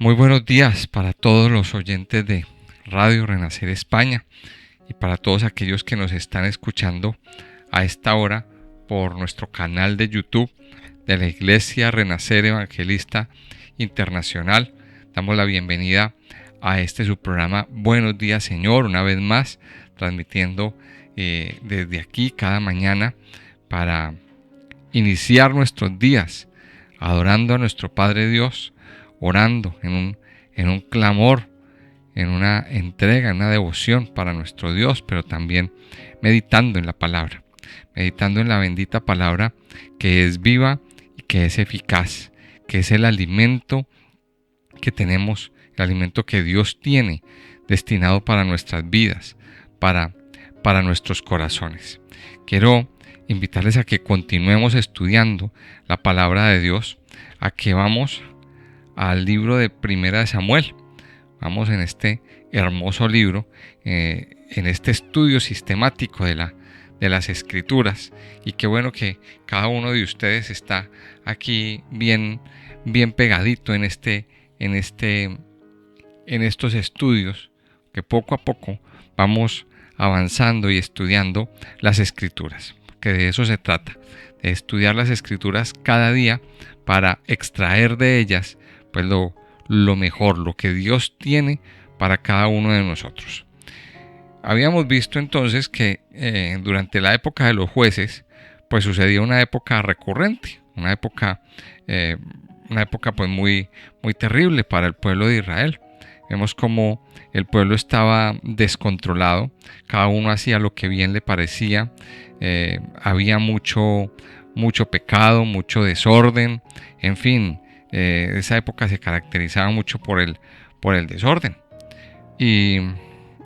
Muy buenos días para todos los oyentes de Radio Renacer España y para todos aquellos que nos están escuchando a esta hora por nuestro canal de YouTube de la Iglesia Renacer Evangelista Internacional. Damos la bienvenida a su programa Buenos Días Señor, una vez más transmitiendo desde aquí cada mañana para iniciar nuestros días adorando a nuestro Padre Dios, orando en un clamor, en una entrega, en una devoción para nuestro Dios, pero también meditando en la palabra, meditando en la bendita palabra que es viva y que es eficaz, que es el alimento que tenemos, el alimento que Dios tiene destinado para nuestras vidas, para nuestros corazones. Quiero invitarles a que continuemos estudiando la palabra de Dios, a que vamos al libro de Primera de Samuel. Vamos en este hermoso libro, en este estudio sistemático de las Escrituras, y qué bueno que cada uno de ustedes está aquí bien pegadito en estos estudios, que poco a poco vamos avanzando y estudiando las Escrituras, porque de eso se trata, de estudiar las Escrituras cada día para extraer de ellas pues lo mejor, lo que Dios tiene para cada uno de nosotros. Habíamos visto entonces que durante la época de los jueces pues sucedía una época recurrente, una época pues muy terrible para el pueblo de Israel. Vemos como el pueblo estaba descontrolado, cada uno hacía lo que bien le parecía, había mucho pecado, mucho desorden, en fin, esa época se caracterizaba mucho por el desorden. Y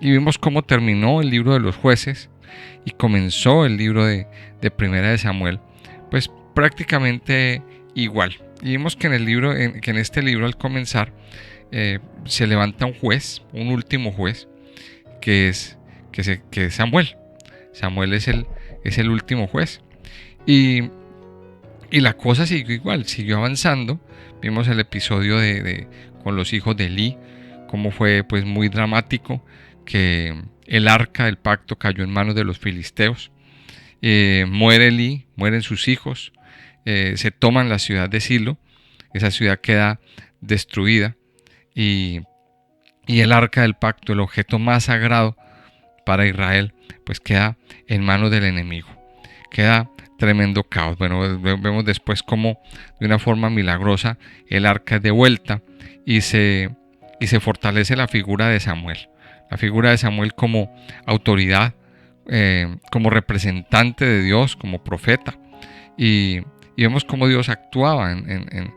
vimos cómo terminó el libro de los jueces y comenzó el libro de Primera de Samuel, pues prácticamente igual. Y vimos que en este libro al comenzar se levanta un juez, un último juez, que es Samuel. Samuel es el último juez. Y la cosa siguió igual, siguió avanzando. Vimos el episodio con los hijos de Elí, cómo fue pues muy dramático, que el arca del pacto cayó en manos de los filisteos. Muere Elí, mueren sus hijos, se toman la ciudad de Silo, esa ciudad queda destruida y el arca del pacto, el objeto más sagrado para Israel, pues queda en manos del enemigo. Queda tremendo caos. Bueno, vemos después cómo de una forma milagrosa el arca es devuelta y se fortalece la figura de Samuel. La figura de Samuel como autoridad, como representante de Dios, como profeta. Y vemos cómo Dios actuaba de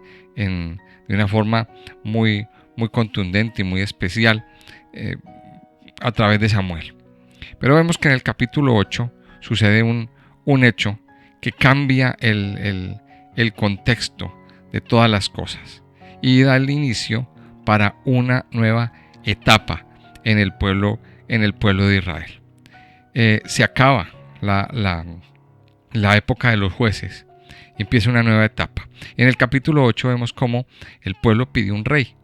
una forma muy contundente y muy especial a través de Samuel. Pero vemos que en el capítulo 8 sucede un hecho que cambia el contexto de todas las cosas y da el inicio para una nueva etapa en el pueblo de Israel. Se acaba la época de los jueces y empieza una nueva etapa. En el capítulo 8 vemos cómo el pueblo pidió un rey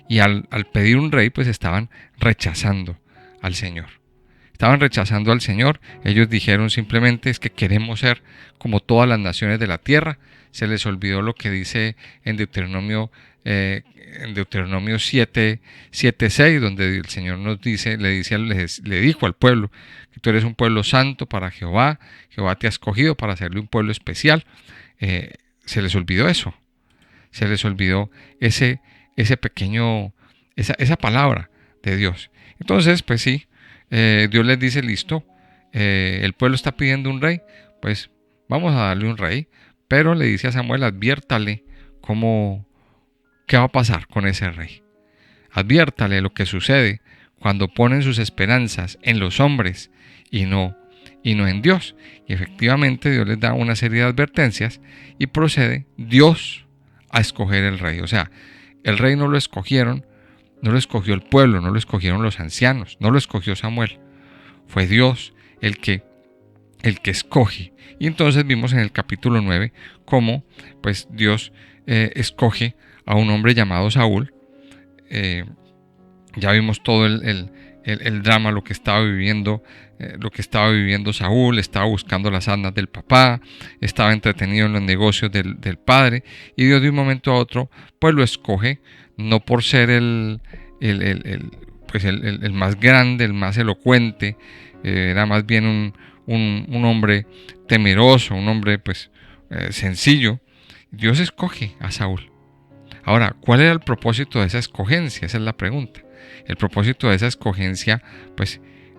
y al pedir un rey pues estaban rechazando al Señor. Estaban rechazando al Señor. Ellos dijeron simplemente es que queremos ser como todas las naciones de la tierra. Se les olvidó lo que dice en Deuteronomio 7:6, donde el Señor le dijo al pueblo que tú eres un pueblo santo para Jehová. Jehová te ha escogido para hacerle un pueblo especial. Se les olvidó eso. Se les olvidó esa palabra de Dios. Entonces, pues sí. Dios les dice, listo, el pueblo está pidiendo un rey, pues vamos a darle un rey, pero le dice a Samuel, adviértale qué va a pasar con ese rey. Adviértale lo que sucede cuando ponen sus esperanzas en los hombres y no en Dios. Y efectivamente Dios les da una serie de advertencias y procede Dios a escoger el rey. O sea, el rey no lo escogieron. No lo escogió el pueblo, no lo escogieron los ancianos, no lo escogió Samuel. Fue Dios el que escoge. Y entonces vimos en el capítulo 9 cómo pues Dios escoge a un hombre llamado Saúl, Ya vimos todo el drama, lo que estaba viviendo Saúl. Estaba buscando las asnas del papá, estaba entretenido en los negocios del padre, y Dios de un momento a otro pues lo escoge, no por ser el más grande, el más elocuente. Era más bien un hombre temeroso, un hombre sencillo. Dios escoge a Saúl. Ahora, ¿cuál era el propósito de esa escogencia? Esa es la pregunta. El propósito de esa escogencia,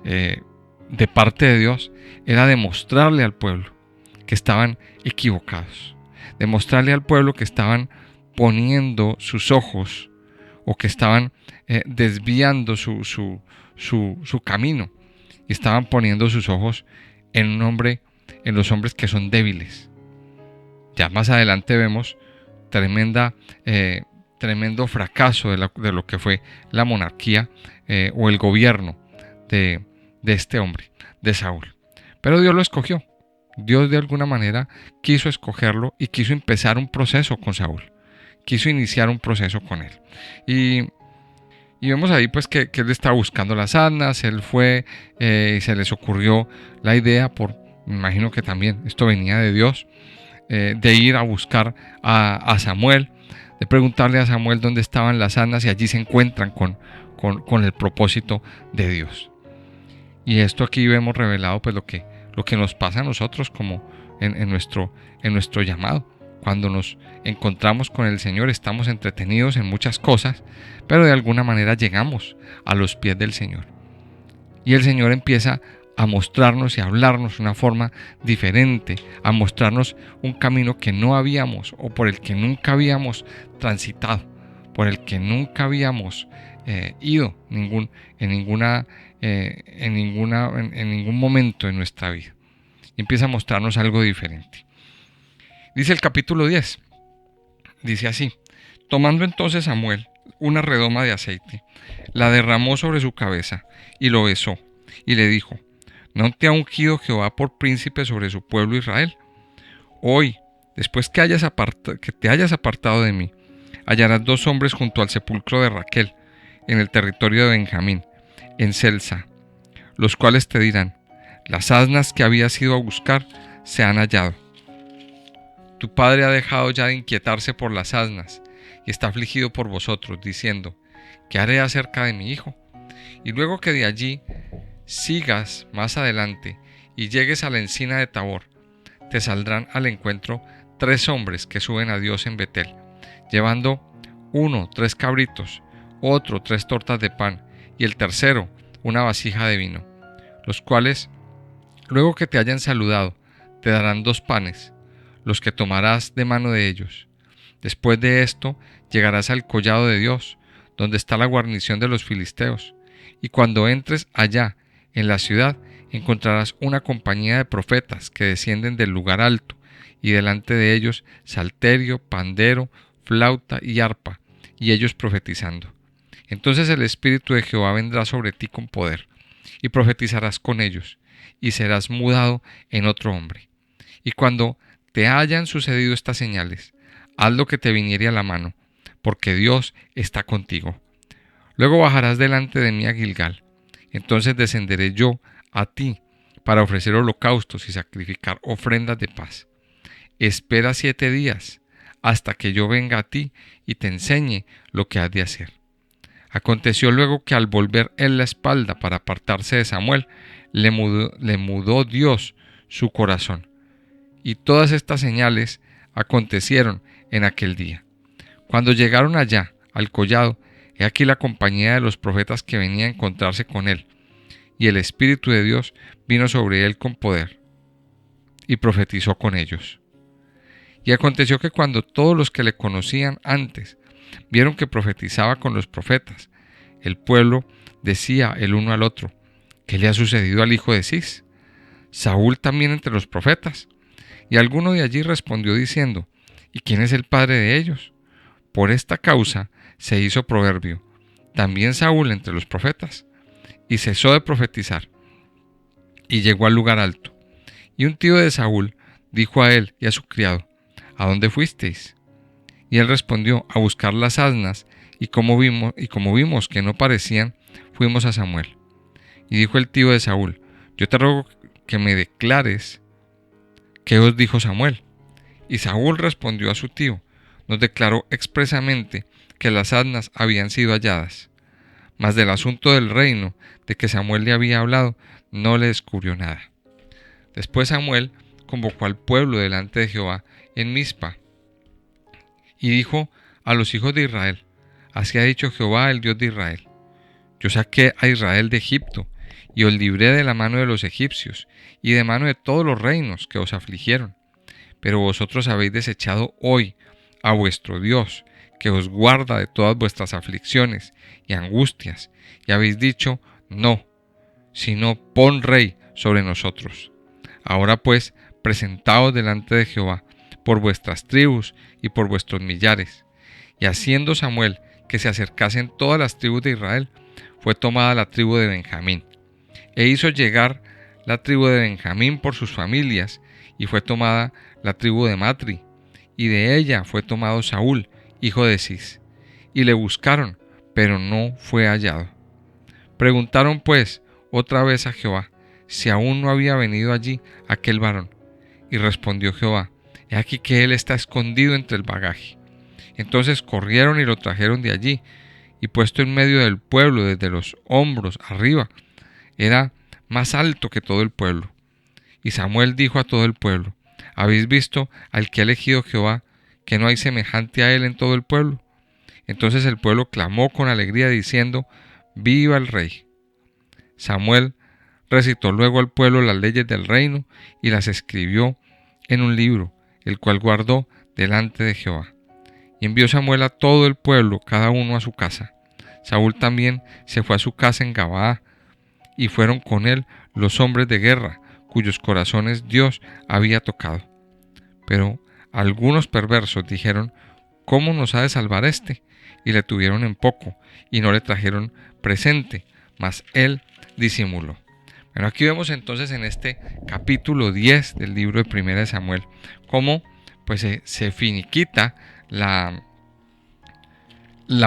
de parte de Dios, era demostrarle al pueblo que estaban equivocados. Demostrarle al pueblo que estaban poniendo sus ojos, o que estaban desviando su camino, y estaban poniendo sus ojos en los hombres que son débiles. Ya más adelante vemos tremendo fracaso de lo que fue la monarquía o el gobierno de este hombre, de Saúl. Pero Dios lo escogió. Dios de alguna manera quiso escogerlo y quiso empezar un proceso con Saúl. Quiso iniciar un proceso con él. Y vemos ahí que él estaba buscando las asnas. Él fue y se les ocurrió la idea, me imagino que también esto venía de Dios, de ir a buscar a Samuel, de preguntarle a Samuel dónde estaban las asnas, y allí se encuentran con el propósito de Dios. Y esto aquí vemos revelado lo que nos pasa a nosotros como en nuestro llamado. Cuando nos encontramos con el Señor, estamos entretenidos en muchas cosas, pero de alguna manera llegamos a los pies del Señor. Y el Señor empieza a mostrarnos y a hablarnos de una forma diferente, a mostrarnos un camino que no habíamos, o por el que nunca habíamos transitado, por el que nunca habíamos ido en ningún momento en nuestra vida. Y empieza a mostrarnos algo diferente. Dice el capítulo 10, dice así: tomando entonces Samuel una redoma de aceite, la derramó sobre su cabeza y lo besó, y le dijo: ¿no te ha ungido Jehová por príncipe sobre su pueblo Israel? Hoy, después que te hayas apartado de mí, hallarás 2 hombres junto al sepulcro de Raquel, en el territorio de Benjamín, en Selsa, los cuales te dirán: las asnas que habías ido a buscar se han hallado. Tu padre ha dejado ya de inquietarse por las asnas y está afligido por vosotros, diciendo: ¿qué haré acerca de mi hijo? Y luego que de allí sigas más adelante y llegues a la encina de Tabor, te saldrán al encuentro 3 hombres que suben a Dios en Betel, llevando uno 3 cabritos, otro 3 tortas de pan, y el tercero una vasija de vino, los cuales, luego que te hayan saludado, te darán 2 panes, los que tomarás de mano de ellos. Después de esto llegarás al collado de Dios, donde está la guarnición de los filisteos, y cuando entres allá en la ciudad encontrarás una compañía de profetas que descienden del lugar alto, y delante de ellos salterio, pandero, flauta y arpa, y ellos profetizando. Entonces el Espíritu de Jehová vendrá sobre ti con poder, y profetizarás con ellos, y serás mudado en otro hombre. Y cuando te hayan sucedido estas señales, haz lo que te viniere a la mano, porque Dios está contigo. Luego bajarás delante de mí a Gilgal. Entonces descenderé yo a ti para ofrecer holocaustos y sacrificar ofrendas de paz. Espera 7 días hasta que yo venga a ti y te enseñe lo que has de hacer. Aconteció luego que al volver él la espalda para apartarse de Samuel, le mudó Dios su corazón. Y todas estas señales acontecieron en aquel día. Cuando llegaron allá, al collado, he aquí la compañía de los profetas que venía a encontrarse con él, y el Espíritu de Dios vino sobre él con poder, y profetizó con ellos. Y aconteció que cuando todos los que le conocían antes vieron que profetizaba con los profetas, el pueblo decía el uno al otro: ¿qué le ha sucedido al hijo de Cis? ¿Saúl también entre los profetas? Y alguno de allí respondió diciendo: ¿y quién es el padre de ellos? Por esta causa se hizo proverbio: también Saúl entre los profetas. Y cesó de profetizar, y llegó al lugar alto. Y un tío de Saúl dijo a él y a su criado: ¿a dónde fuisteis? Y él respondió: a buscar las asnas y como vimos que no parecían, fuimos a Samuel. Y dijo el tío de Saúl: yo te ruego que me declares qué os dijo Samuel. Y Saúl respondió a su tío: nos declaró expresamente que las asnas habían sido halladas, mas del asunto del reino de que Samuel le había hablado no le descubrió nada. Después Samuel convocó al pueblo delante de Jehová en Mizpa y dijo a los hijos de Israel: así ha dicho Jehová, el Dios de Israel: yo saqué a Israel de Egipto y os libré de la mano de los egipcios y de mano de todos los reinos que os afligieron. Pero vosotros habéis desechado hoy a vuestro Dios, que os guarda de todas vuestras aflicciones y angustias, y habéis dicho: no, sino pon rey sobre nosotros. Ahora pues, presentaos delante de Jehová por vuestras tribus y por vuestros millares. Y haciendo Samuel que se acercasen todas las tribus de Israel, fue tomada la tribu de Benjamín, e hizo llegar la tribu de Benjamín por sus familias, y fue tomada la tribu de Matri, y de ella fue tomado Saúl, hijo de Cis. Y le buscaron, pero no fue hallado. Preguntaron pues otra vez a Jehová si aún no había venido allí aquel varón. Y respondió Jehová: he aquí que él está escondido entre el bagaje. Entonces corrieron y lo trajeron de allí, y puesto en medio del pueblo desde los hombros arriba, era más alto que todo el pueblo. Y Samuel dijo a todo el pueblo: ¿habéis visto al que ha elegido Jehová, que no hay semejante a él en todo el pueblo? Entonces el pueblo clamó con alegría diciendo: ¡viva el rey! Samuel recitó luego al pueblo las leyes del reino y las escribió en un libro, el cual guardó delante de Jehová. Y envió Samuel a todo el pueblo, cada uno a su casa. Saúl también se fue a su casa en Gabaa, y fueron con él los hombres de guerra, cuyos corazones Dios había tocado. Pero algunos perversos dijeron: ¿cómo nos ha de salvar éste? Y le tuvieron en poco, y no le trajeron presente, mas él disimuló. Bueno, aquí vemos entonces en este capítulo 10 del libro de Primera de Samuel cómo pues se finiquita la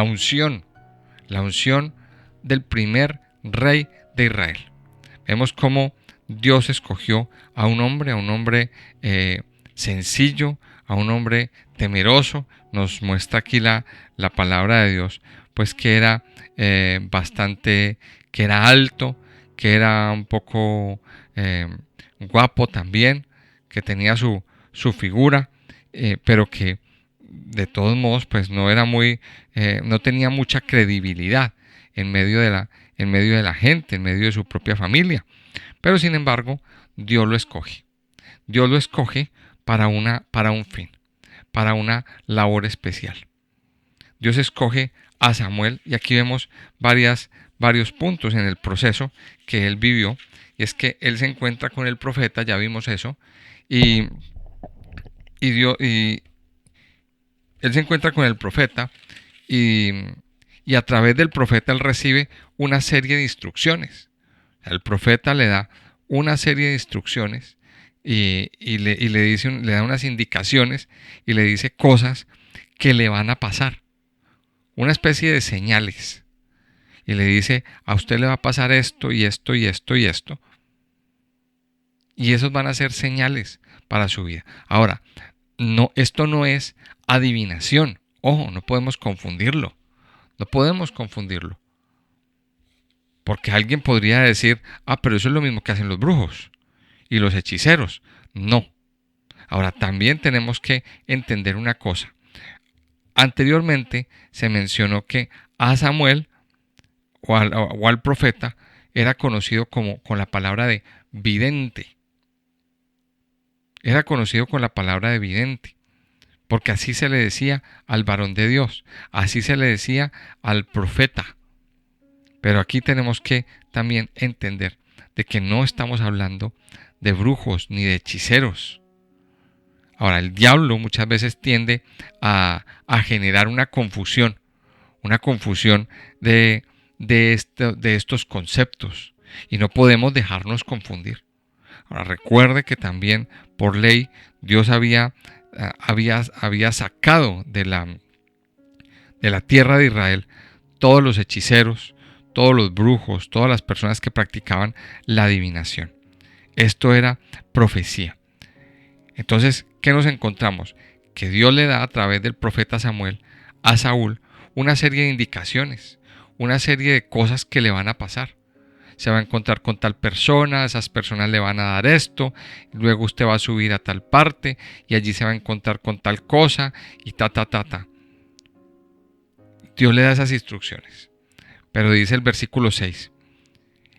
unción del primer rey de Israel. Vemos cómo Dios escogió a un hombre sencillo, a un hombre temeroso. Nos muestra aquí la palabra de Dios, pues que era que era alto, que era un poco guapo también, que tenía su figura, pero que de todos modos pues no tenía mucha credibilidad en medio de la gente, en medio de su propia familia. Pero sin embargo, Dios lo escoge. Dios lo escoge para un fin, para una labor especial. Dios escoge a Samuel, y aquí vemos varios puntos en el proceso que él vivió, y es que él se encuentra con el profeta, ya vimos eso, y él se encuentra con el profeta, y a través del profeta él recibe una serie de instrucciones. El profeta le da una serie de instrucciones y le da unas indicaciones y le dice cosas que le van a pasar, una especie de señales, y le dice: a usted le va a pasar esto y esto y esto y esto, y esos van a ser señales para su vida. Ahora, esto no es adivinación. Ojo, no podemos confundirlo. Porque alguien podría decir: pero eso es lo mismo que hacen los brujos y los hechiceros. No. Ahora, también tenemos que entender una cosa. Anteriormente se mencionó que a Samuel o al profeta era conocido con la palabra de vidente. Era conocido con la palabra de vidente, porque así se le decía al varón de Dios, así se le decía al profeta. Pero aquí tenemos que también entender de que no estamos hablando de brujos ni de hechiceros. Ahora, el diablo muchas veces tiende a generar una confusión de estos conceptos, y no podemos dejarnos confundir. Ahora, recuerde que también por ley Dios había sacado de de la tierra de Israel, todos los hechiceros, todos los brujos, todas las personas que practicaban la adivinación. Esto era profecía. Entonces, ¿qué nos encontramos? Que Dios le da a través del profeta Samuel a Saúl una serie de indicaciones, una serie de cosas que le van a pasar. Se va a encontrar con tal persona, esas personas le van a dar esto, luego usted va a subir a tal parte y allí se va a encontrar con tal cosa y ta. Dios le da esas instrucciones. Pero dice el versículo 6,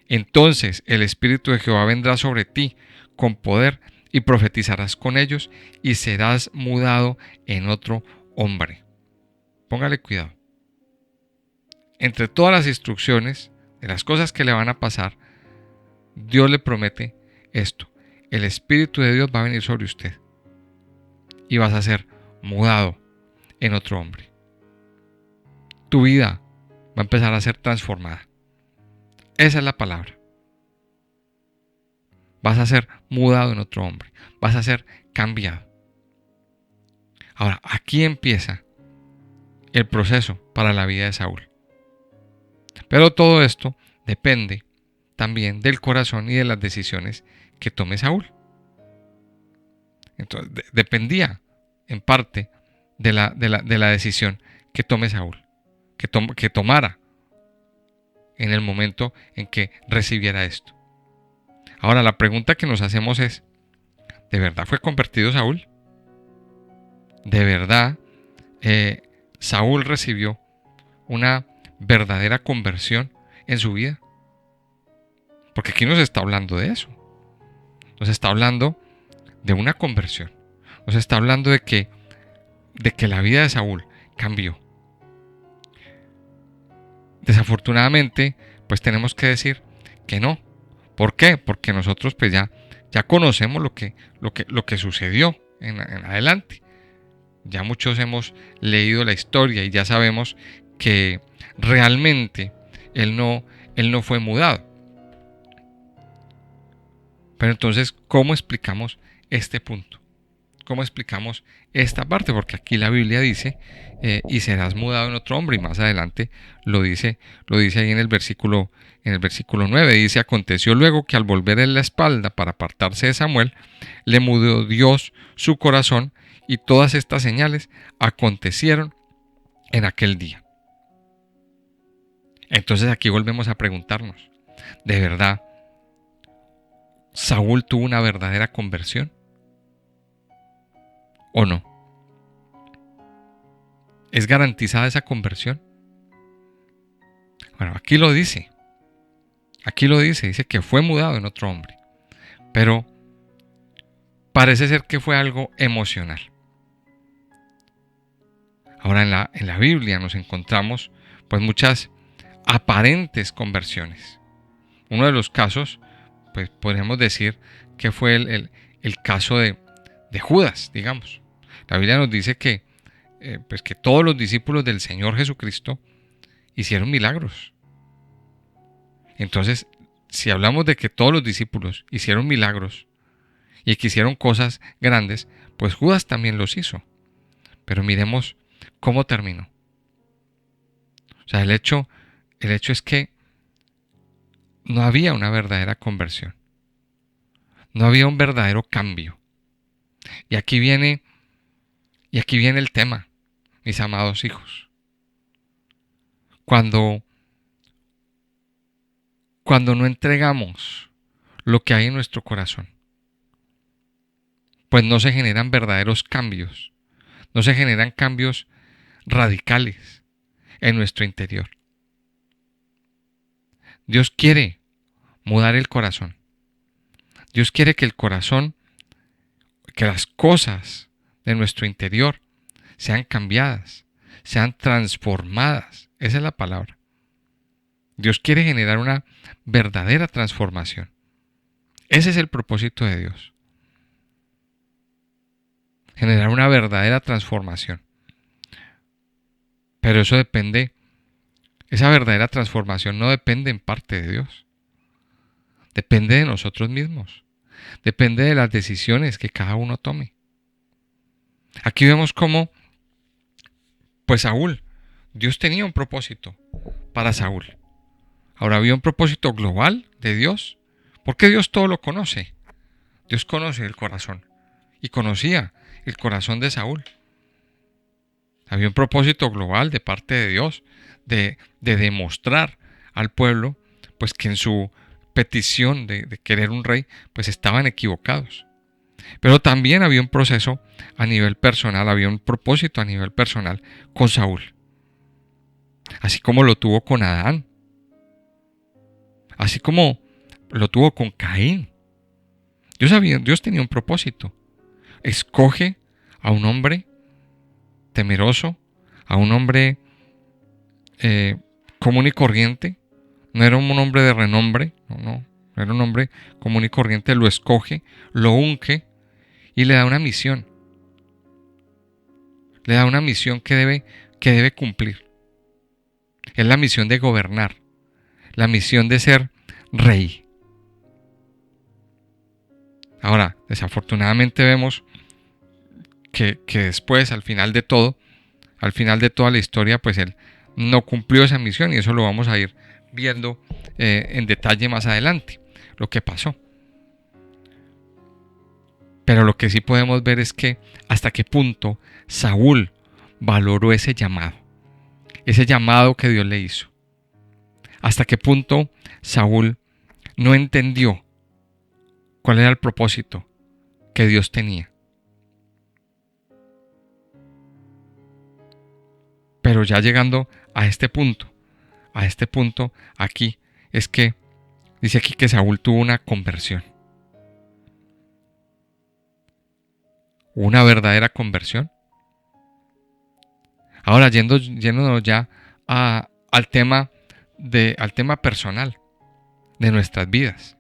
entonces el Espíritu de Jehová vendrá sobre ti con poder y profetizarás con ellos y serás mudado en otro hombre. Póngale cuidado. Entre todas las instrucciones de las cosas que le van a pasar, Dios le promete esto. El Espíritu de Dios va a venir sobre usted y vas a ser mudado en otro hombre. Tu vida va a empezar a ser transformada. Esa es la palabra. Vas a ser mudado en otro hombre. Vas a ser cambiado. Ahora, aquí empieza el proceso para la vida de Saúl. Pero todo esto depende también del corazón y de las decisiones que tome Saúl. Entonces, dependía en parte de la decisión que tome Saúl, que tomara en el momento en que recibiera esto. Ahora, la pregunta que nos hacemos es, ¿de verdad fue convertido Saúl? ¿De verdad Saúl recibió una verdadera conversión en su vida? Porque aquí nos está hablando de eso. Nos está hablando de una conversión. Nos está hablando de que la vida de Saúl cambió. Desafortunadamente, pues tenemos que decir que no. ¿Por qué? Porque nosotros pues ya conocemos lo que sucedió en adelante. Ya muchos hemos leído la historia y ya sabemos que realmente él no fue mudado. Pero entonces, ¿cómo explicamos este punto? ¿Cómo explicamos esta parte? Porque aquí la Biblia dice, y serás mudado en otro hombre, y más adelante lo dice ahí en el versículo 9, dice, aconteció luego que al volver en la espalda para apartarse de Samuel, le mudó Dios su corazón, y todas estas señales acontecieron en aquel día. Entonces aquí volvemos a preguntarnos, ¿de verdad Saúl tuvo una verdadera conversión? ¿O no? ¿Es garantizada esa conversión? Bueno, aquí lo dice. Dice que fue mudado en otro hombre. Pero parece ser que fue algo emocional. Ahora en la Biblia nos encontramos pues muchas aparentes conversiones. Uno de los casos, pues podríamos decir que fue el caso de Judas, digamos. La Biblia nos dice que todos los discípulos del Señor Jesucristo hicieron milagros. Entonces, si hablamos de que todos los discípulos hicieron milagros y que hicieron cosas grandes, pues Judas también los hizo. Pero miremos cómo terminó. O sea, el hecho es que no había una verdadera conversión. No había un verdadero cambio. Y aquí viene el tema, mis amados hijos. Cuando no entregamos lo que hay en nuestro corazón, pues no se generan verdaderos cambios, no se generan cambios radicales en nuestro interior. Dios quiere mudar el corazón. Dios quiere que el corazón, que las cosas de nuestro interior sean cambiadas, sean transformadas. Esa es la palabra. Dios quiere generar una verdadera transformación. Ese es el propósito de Dios. Generar una verdadera transformación. Pero eso depende, esa verdadera transformación no depende en parte de Dios. Depende de nosotros mismos. Depende de las decisiones que cada uno tome. Aquí vemos cómo, pues Saúl Dios tenía un propósito para Saúl. Ahora había un propósito global de Dios, porque Dios todo lo conoce. Dios conoce el corazón y conocía el corazón de Saúl. Había un propósito global de parte de Dios de demostrar al pueblo pues que en su petición de querer un rey pues estaban equivocados. Pero también había un proceso a nivel personal, había un propósito a nivel personal con Saúl. Así como lo tuvo con Adán. Así como lo tuvo con Caín. Dios tenía un propósito. Escoge a un hombre temeroso, a un hombre común y corriente. No era un hombre de renombre, no era un hombre común y corriente. Lo escoge, lo unge y le da una misión. Le da una misión que debe cumplir. Es la misión de gobernar, la misión de ser rey. Ahora, desafortunadamente vemos que después, al final de toda la historia, pues él no cumplió esa misión y eso lo vamos a ir viendo en detalle más adelante, lo que pasó. Pero lo que sí podemos ver es que hasta qué punto Saúl valoró ese llamado que Dios le hizo. Hasta qué punto Saúl no entendió cuál era el propósito que Dios tenía. Pero ya llegando a este punto aquí, es que dice aquí que Saúl tuvo una conversión. Una verdadera conversión. Ahora yéndonos ya al tema personal de nuestras vidas.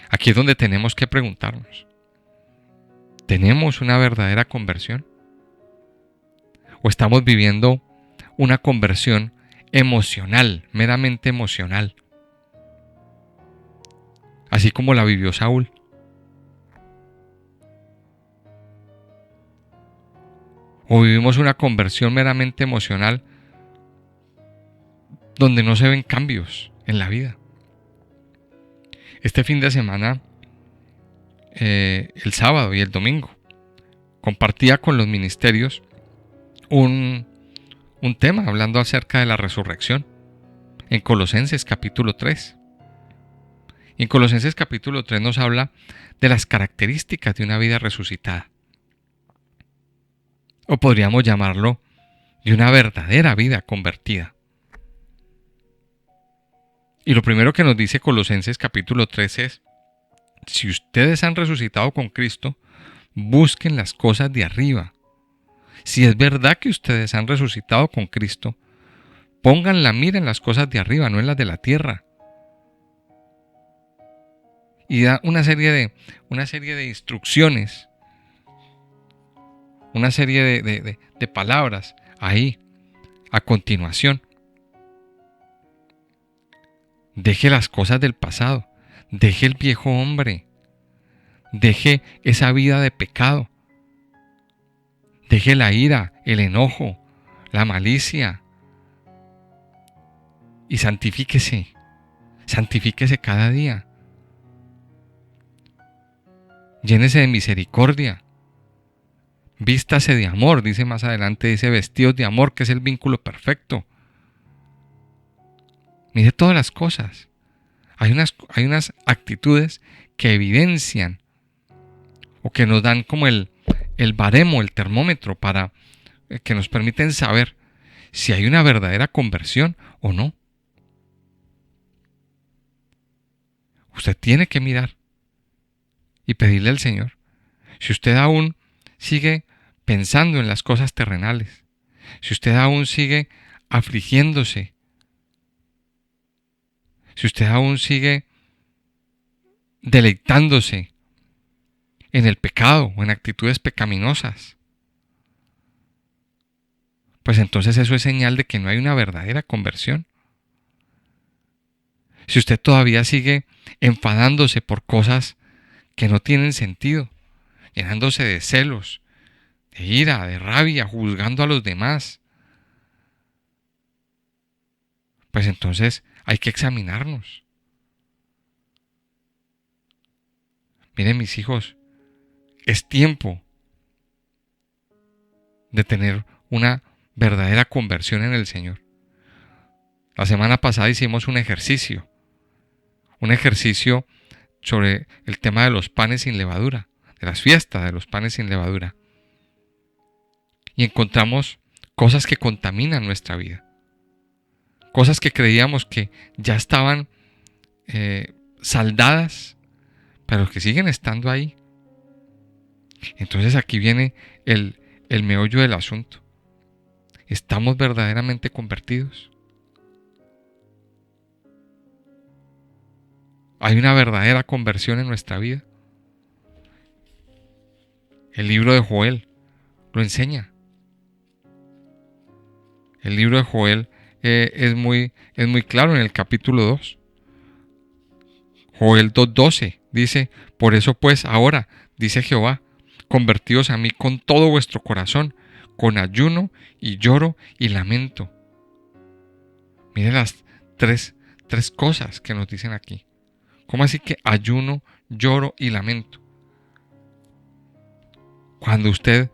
Aquí es donde tenemos que preguntarnos: ¿tenemos una verdadera conversión? ¿O estamos viviendo una conversión emocional, meramente emocional? Así como la vivió Saúl. ¿O vivimos una conversión meramente emocional donde no se ven cambios en la vida? Este fin de semana, el sábado y el domingo, compartía con los ministerios un tema hablando acerca de la resurrección en Colosenses capítulo 3. En Colosenses capítulo 3 nos habla de las características de una vida resucitada. O podríamos llamarlo de una verdadera vida convertida. Y lo primero que nos dice Colosenses capítulo 3 es: si ustedes han resucitado con Cristo, busquen las cosas de arriba. Si es verdad que ustedes han resucitado con Cristo, pongan la mira en las cosas de arriba, no en las de la tierra. Y da una serie de instrucciones, una serie de palabras ahí, a continuación. Deje las cosas del pasado, deje el viejo hombre, deje esa vida de pecado, deje la ira, el enojo, la malicia y santifíquese cada día. Llénese de misericordia, vístase de amor, dice más adelante, dice vestidos de amor, que es el vínculo perfecto. Mire todas las cosas. Hay unas actitudes que evidencian o que nos dan como el baremo, el termómetro para que nos permiten saber si hay una verdadera conversión o no. Usted tiene que mirar y pedirle al Señor. Si usted aún sigue pensando en las cosas terrenales, si usted aún sigue afligiéndose, si usted aún sigue deleitándose en el pecado o en actitudes pecaminosas, pues entonces eso es señal de que no hay una verdadera conversión. Si usted todavía sigue enfadándose por cosas que no tienen sentido, llenándose de celos, de ira, de rabia, juzgando a los demás, pues entonces hay que examinarnos. Miren, mis hijos, es tiempo de tener una verdadera conversión en el Señor. La semana pasada hicimos un ejercicio sobre el tema de los panes sin levadura, de las fiestas de los panes sin levadura. Y encontramos cosas que contaminan nuestra vida. Cosas que creíamos que ya estaban saldadas, pero que siguen estando ahí. Entonces aquí viene el meollo del asunto. ¿Estamos verdaderamente convertidos? ¿Hay una verdadera conversión en nuestra vida? El libro de Joel lo enseña. El libro de Joel es muy claro en el capítulo 2. Joel 2:12 dice: por eso pues ahora, dice Jehová, convertíos a mí con todo vuestro corazón, con ayuno y lloro y lamento. Miren las tres cosas que nos dicen aquí. ¿Cómo así que ayuno, lloro y lamento? Cuando usted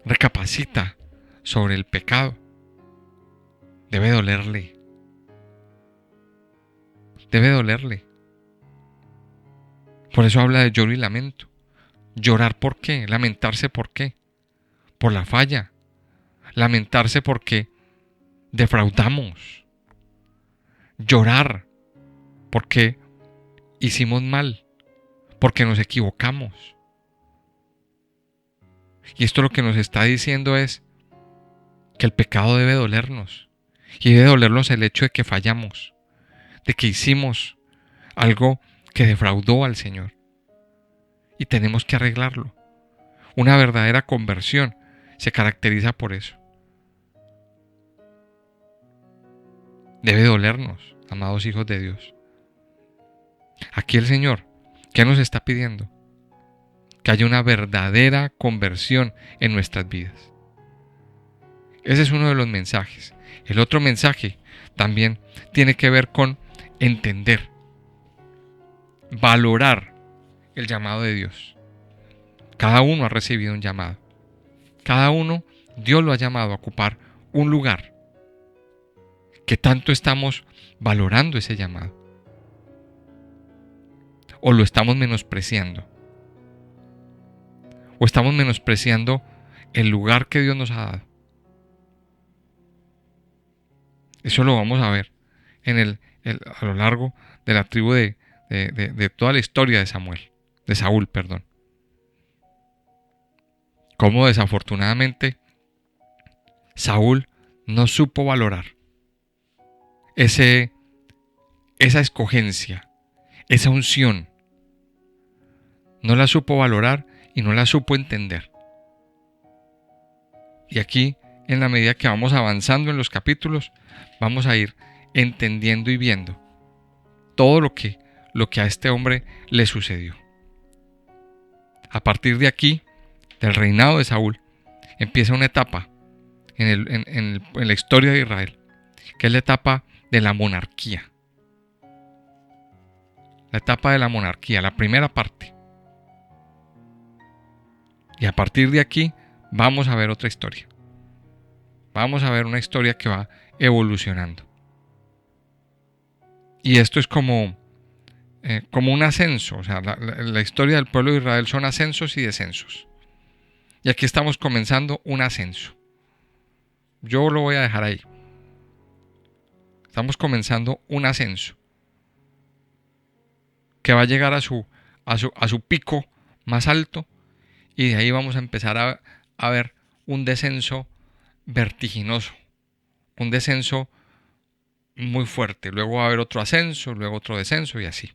recapacita sobre el pecado, debe dolerle. Debe dolerle. Por eso habla de lloro y lamento. Llorar, ¿por qué? Lamentarse, ¿por qué? Por la falla. Lamentarse porque defraudamos. Llorar porque hicimos mal, porque nos equivocamos. Y esto lo que nos está diciendo es que el pecado debe dolernos. Y debe dolernos el hecho de que fallamos, de que hicimos algo que defraudó al Señor. Y tenemos que arreglarlo. Una verdadera conversión se caracteriza por eso. Debe dolernos, amados hijos de Dios. Aquí el Señor, ¿qué nos está pidiendo? Que haya una verdadera conversión en nuestras vidas. Ese es uno de los mensajes. El otro mensaje también tiene que ver con entender, valorar el llamado de Dios. Cada uno ha recibido un llamado. Cada uno, Dios lo ha llamado a ocupar un lugar. ¿Qué tanto estamos valorando ese llamado? ¿O lo estamos menospreciando? ¿O estamos menospreciando el lugar que Dios nos ha dado? Eso lo vamos a ver a lo largo de la tribu de toda la historia de Saúl, perdón. Cómo desafortunadamente Saúl no supo valorar esa escogencia, esa unción. No la supo valorar y no la supo entender. Y aquí, en la medida que vamos avanzando en los capítulos, vamos a ir entendiendo y viendo todo lo que a este hombre le sucedió. A partir de aquí, del reinado de Saúl, empieza una etapa en la historia de Israel, que es la etapa de la monarquía. La etapa de la monarquía, la primera parte. Y a partir de aquí vamos a ver otra historia. Vamos a ver una historia que va evolucionando. Y esto es como un ascenso. O sea, la historia del pueblo de Israel son ascensos y descensos. Y aquí estamos comenzando un ascenso. Yo lo voy a dejar ahí. Estamos comenzando un ascenso que va a llegar a su pico más alto, y de ahí vamos a empezar a ver un descenso vertiginoso, un descenso muy fuerte. Luego va a haber otro ascenso, luego otro descenso y así.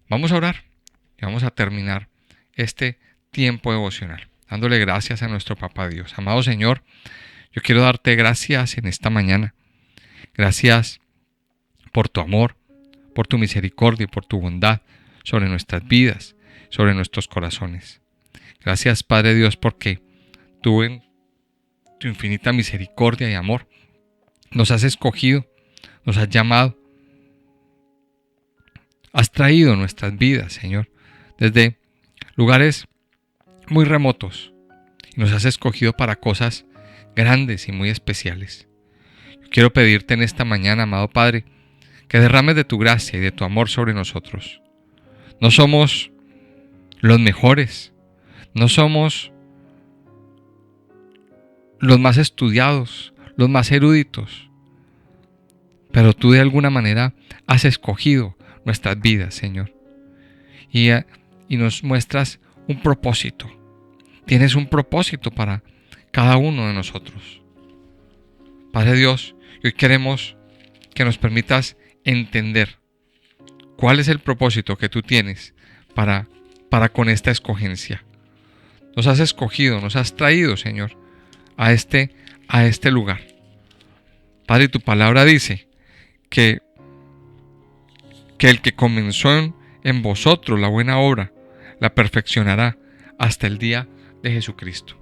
Vamos a orar y vamos a terminar este tiempo devocional dándole gracias a nuestro Papá Dios. Amado Señor, yo quiero darte gracias en esta mañana. Gracias por tu amor, por tu misericordia y por tu bondad sobre nuestras vidas, sobre nuestros corazones. Gracias, Padre Dios, porque tú en tu infinita misericordia y amor Nos has escogido, nos has llamado. Has traído nuestras vidas, Señor, desde lugares muy remotos. Y nos has escogido para cosas grandes y muy especiales. Yo quiero pedirte en esta mañana, amado Padre, que derrames de tu gracia y de tu amor sobre nosotros. No somos los mejores, no somos los más estudiados, los más eruditos, pero tú de alguna manera has escogido nuestras vidas, Señor, y nos muestras un propósito. Tienes un propósito para cada uno de nosotros. Padre Dios, hoy queremos que nos permitas entender cuál es el propósito que tú tienes para con esta escogencia. Nos has escogido, nos has traído, Señor, a este lugar. Padre, tu palabra dice que el que comenzó en vosotros la buena obra, la perfeccionará hasta el día de Jesucristo.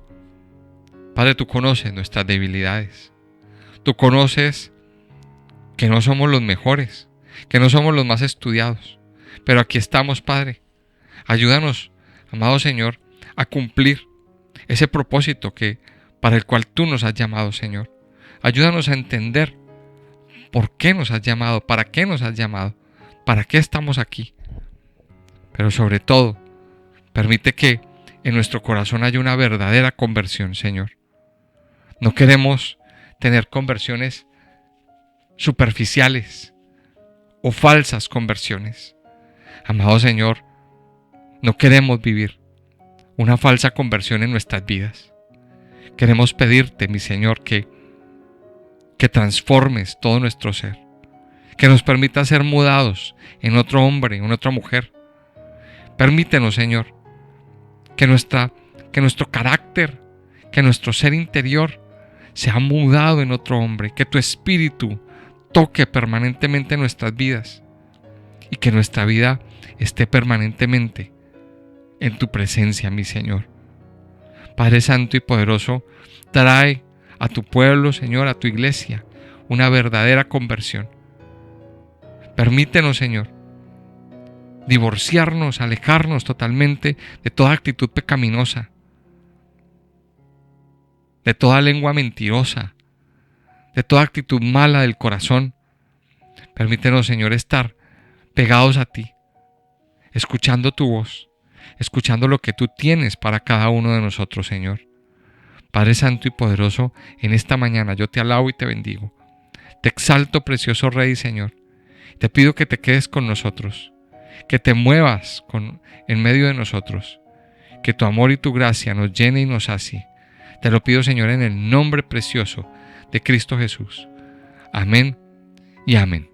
Padre, tú conoces nuestras debilidades. Tú conoces que no somos los mejores, que no somos los más estudiados. Pero aquí estamos, Padre. Ayúdanos, amado Señor, a cumplir ese propósito para el cual tú nos has llamado, Señor. Ayúdanos a entender por qué nos has llamado, para qué nos has llamado, para qué estamos aquí. Pero sobre todo, permite que en nuestro corazón haya una verdadera conversión, Señor. No queremos tener conversiones superficiales o falsas conversiones. Amado Señor, no queremos vivir una falsa conversión en nuestras vidas. Queremos pedirte, mi Señor, que transformes todo nuestro ser, que nos permita ser mudados en otro hombre, en otra mujer. Permítenos, Señor, que nuestro carácter, que nuestro ser interior sea mudado en otro hombre, que tu Espíritu toque permanentemente nuestras vidas y que nuestra vida esté permanentemente en tu presencia, mi Señor. Padre Santo y Poderoso, trae a tu pueblo, Señor, a tu iglesia, una verdadera conversión. Permítenos, Señor, divorciarnos, alejarnos totalmente de toda actitud pecaminosa, de toda lengua mentirosa, de toda actitud mala del corazón. Permítenos, Señor, estar pegados a ti, escuchando tu voz, escuchando lo que tú tienes para cada uno de nosotros, Señor. Padre Santo y Poderoso, en esta mañana yo te alabo y te bendigo. Te exalto, precioso Rey, Señor. Te pido que te quedes con nosotros, que te muevas en medio de nosotros, que tu amor y tu gracia nos llene y nos sacie. Te lo pido, Señor, en el nombre precioso de Cristo Jesús. Amén y amén.